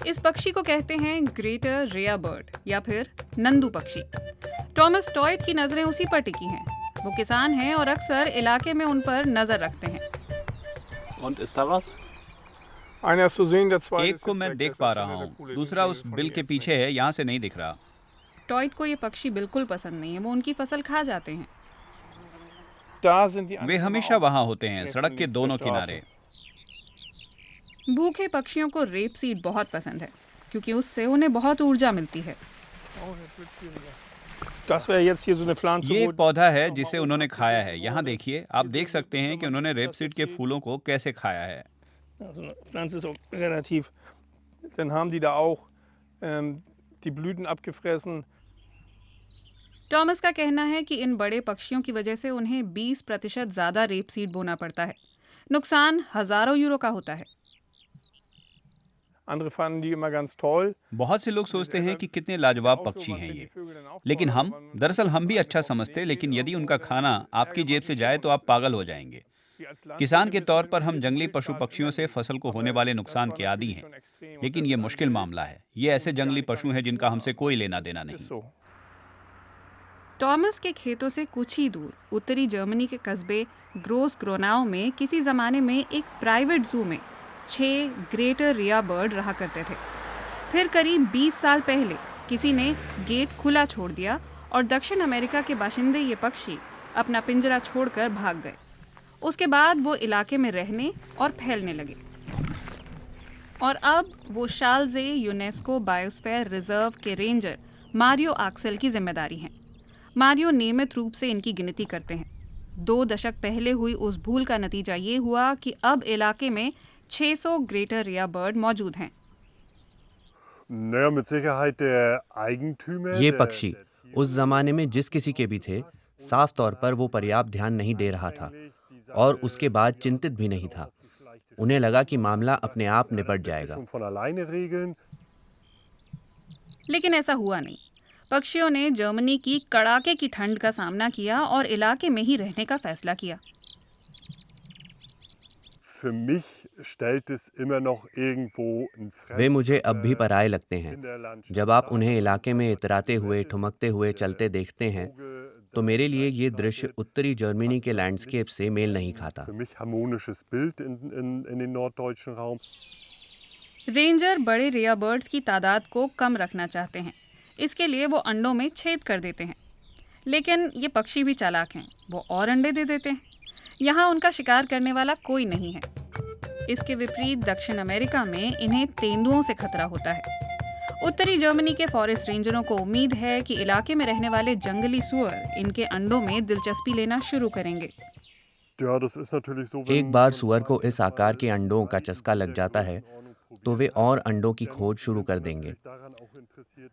इस पक्षी को कहते हैं ग्रेटर रेया बर्ड या फिर नंदू पक्षी। टॉमस टॉयट की नजरें उसी पर टिकी हैं। वो किसान हैं और अक्सर इलाके में उन पर नजर रखते हैं। एक को मैं देख पा रहा हूँ, दूसरा उस बिल के पीछे है, यहाँ से नहीं दिख रहा। टॉयट को ये पक्षी बिल्कुल पसंद नहीं है, वो उनकी फसल खा जाते हैं। वे हमेशा वहाँ होते हैं, सड़क के दोनों किनारे। भूखे पक्षियों को रेपसीड बहुत पसंद है क्योंकि उससे उन्हें बहुत ऊर्जा मिलती है। ये एक पौधा है जिसे उन्होंने खाया है। यहाँ देखिए, आप देख सकते हैं कि उन्होंने रेपसीड के फूलों को कैसे खाया है। टॉमस का कहना है कि इन बड़े पक्षियों की वजह से उन्हें 20% ज्यादा रेपसीड बोना पड़ता है। नुकसान हजारों यूरो का होता है। बहुत से लोग सोचते हैं कि कितने लाजवाब पक्षी हैं ये, लेकिन दरअसल हम भी अच्छा समझते, लेकिन यदि उनका खाना आपकी जेब से जाए तो आप पागल हो जाएंगे। किसान के तौर पर हम जंगली पशु पक्षियों से फसल को होने वाले नुकसान के आदी हैं, लेकिन ये मुश्किल मामला है। ये ऐसे जंगली पशु हैं जिनका हमसे कोई लेना देना नहीं। टॉमस के खेतों से कुछ ही दूर उत्तरी जर्मनी के कस्बे ग्रोस ग्रोनाउ में किसी जमाने में एक प्राइवेट जू में 6 ग्रेटर रिया बर्ड रहा करते थे। फिर करीब 20 साल पहले किसी ने गेट खुला छोड़ दिया और दक्षिण अमेरिका के बाशिंदे ये पक्षी अपना पिंजरा छोड़कर भाग गए। उसके बाद वो इलाके में रहने और फैलने लगे और अब वो शालजे यूनेस्को बायोस्फीयर रिजर्व के रेंजर मारियो आक्सेल की जिम्मेदारी हैं। मारियो नियमित रूप से इनकी गिनती करते हैं। 2 दशक पहले हुई उस भूल का नतीजा ये हुआ कि अब इलाके में 600 ग्रेटर रिया बर्ड मौजूद हैं। ये पक्षी उस जमाने में जिस किसी के भी थे, साफ तौर पर वो पर्याप्त ध्यान नहीं दे रहा था और उसके बाद चिंतित भी नहीं था। उन्हें लगा कि मामला अपने आप निपट जाएगा। लेकिन ऐसा हुआ नहीं। पक्षियों ने जर्मनी की कड़ाके की ठंड का सामना किया और इलाके में ही रहने का फैसला किया। वे मुझे अब भी पराये लगते हैं। जब आप उन्हें इलाके में इतराते हुए, ठुमकते हुए चलते देखते हैं, तो मेरे लिए ये दृश्य उत्तरी जर्मनी के लैंडस्केप से मेल नहीं खाता। रेंजर बड़े रिया बर्ड्स की तादाद को कम रखना चाहते हैं। इसके लिए वो अंडों में छेद कर देते हैं। लेकिन ये पक्षी भी चालाक हैं, वो और अंडे दे देते हैं। यहाँ उनका शिकार करने वाला कोई नहीं है। इसके विपरीत दक्षिण अमेरिका में इन्हें तेंदुओं से खतरा होता है। उत्तरी जर्मनी के फॉरेस्ट रेंजरों को उम्मीद है कि इलाके में रहने वाले जंगली सुअर इनके अंडों में दिलचस्पी लेना शुरू करेंगे। एक बार सुअर को इस आकार के अंडों का चस्का लग जाता है तो वे और अंडों की खोज शुरू कर देंगे।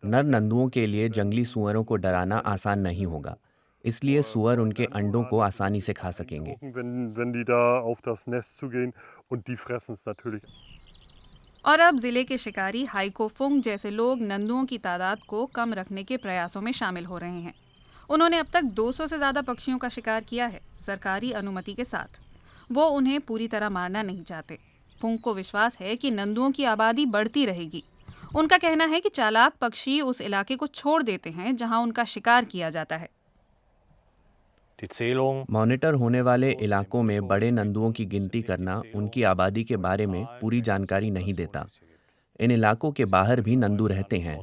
नर नंदुओं के लिए जंगली सुअरों को डराना आसान नहीं होगा, इसलिए सुअर उनके अंडों को आसानी से खा सकेंगे। और अब जिले के शिकारी हाइको फुंग जैसे लोग नंदुओं की तादाद को कम रखने के प्रयासों में शामिल हो रहे हैं। उन्होंने अब तक 200 से ज्यादा पक्षियों का शिकार किया है, सरकारी अनुमति के साथ। वो उन्हें पूरी तरह मारना नहीं चाहते। फुंग को विश्वास है कि नंदुओं की आबादी बढ़ती रहेगी। उनका कहना है कि चालाक पक्षी उस इलाके को छोड़ देते हैं जहां उनका शिकार किया जाता है। मॉनिटर होने वाले इलाकों में बड़े नंदुओं की गिनती करना उनकी आबादी के बारे में पूरी जानकारी नहीं देता। इन इलाकों के बाहर भी नंदू रहते हैं।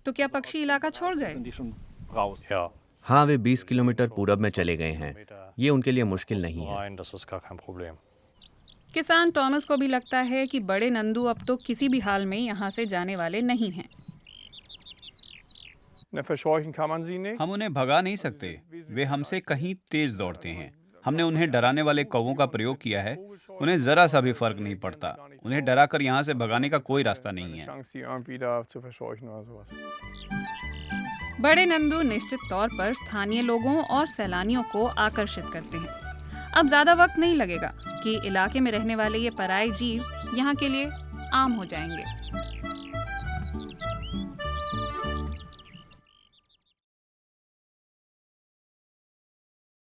तो क्या पक्षी इलाका छोड़ गए? हाँ, वे 20 किलोमीटर पूरब में चले गए हैं। ये उनके लिए मुश्किल नहीं है। किसान टॉमस को भी लगता है कि बड़े नंदू अब तो किसी भी हाल में यहाँ से जाने वाले नहीं हैं। हम उन्हें भगा नहीं सकते, वे हमसे कहीं तेज दौड़ते हैं। हमने उन्हें डराने वाले कौवों का प्रयोग किया है, उन्हें जरा सा भी फर्क नहीं पड़ता। उन्हें डराकर यहाँ से भगाने का कोई रास्ता नहीं है। बड़े नंदू निश्चित तौर पर स्थानीय लोगों और सैलानियों को आकर्षित करते हैं। अब ज्यादा वक्त नहीं लगेगा कि इलाके में रहने वाले ये पराये जीव यहाँ के लिए आम हो जाएंगे।